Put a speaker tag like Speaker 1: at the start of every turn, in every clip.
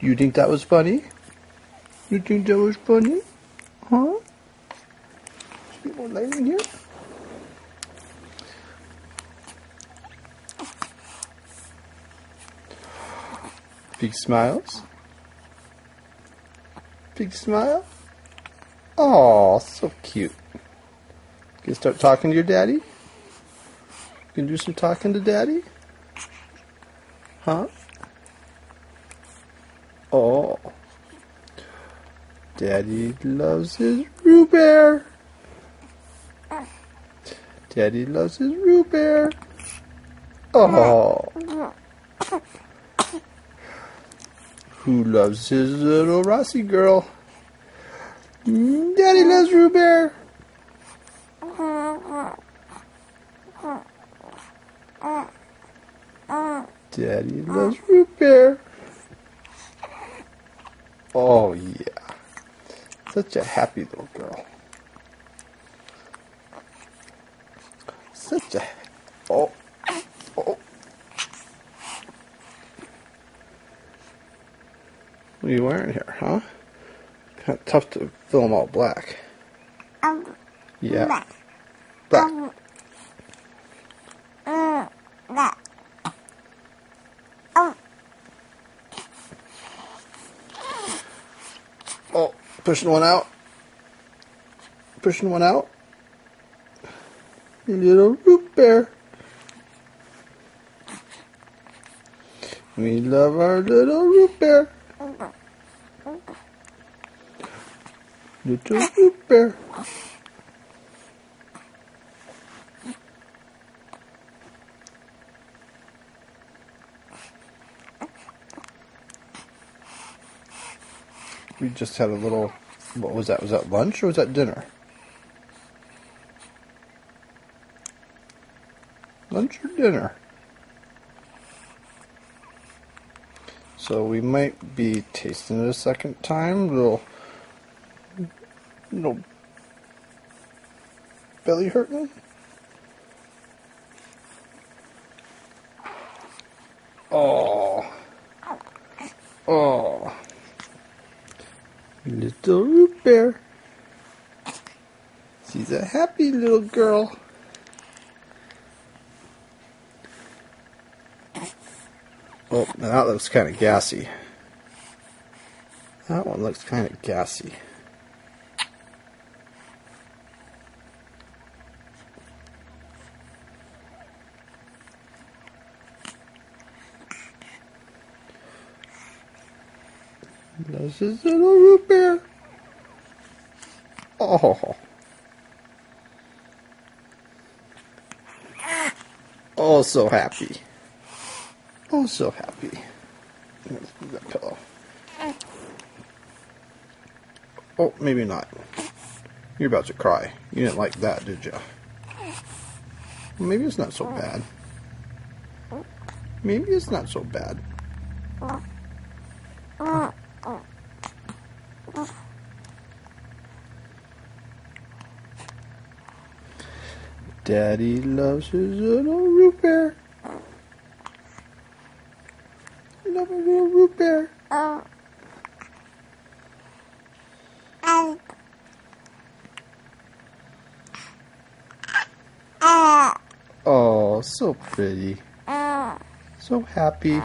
Speaker 1: You think that was funny? You think that was funny? Huh? Should be more light in here? Big smiles? Big smile? Oh, so cute. Gonna start talking to your daddy? Gonna do some talking to daddy? Huh? Oh. Daddy loves his root beer. Daddy loves his root beer. Oh. Who loves his little Rossi girl? Daddy loves root beer. Daddy loves root beer. Oh yeah. Such a happy little girl. Such a... Oh. Oh. What are you wearing here, huh? Kind of tough to film all black. Yeah. Black. Oh, pushing one out. Pushing one out. Little root bear. We love our little root bear. Little root bear. We just had a little, what was that? Was that lunch or was that dinner? Lunch or dinner? So we might be tasting it a second time. Little belly hurting. Oh. Oh. Little root bear. She's a happy little girl. Oh, now that looks kind of gassy. That one looks kind of gassy. Loves his little root beer. Oh. Oh, so happy. Oh, so happy. Let's move that pillow. Oh, maybe not. You're about to cry. You didn't like that, did you? Maybe it's not so bad. Maybe it's not so bad. Daddy loves his little root beer. Love a little root beer. Oh, so pretty. So happy.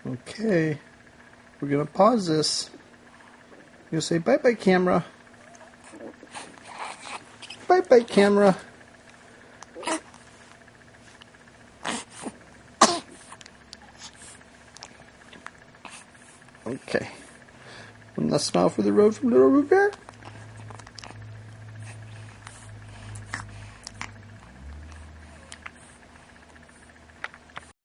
Speaker 1: Okay, we're gonna pause this. You're gonna say bye-bye, camera. Bye-bye, camera. Okay. One last smile for the road from Little Root Bear.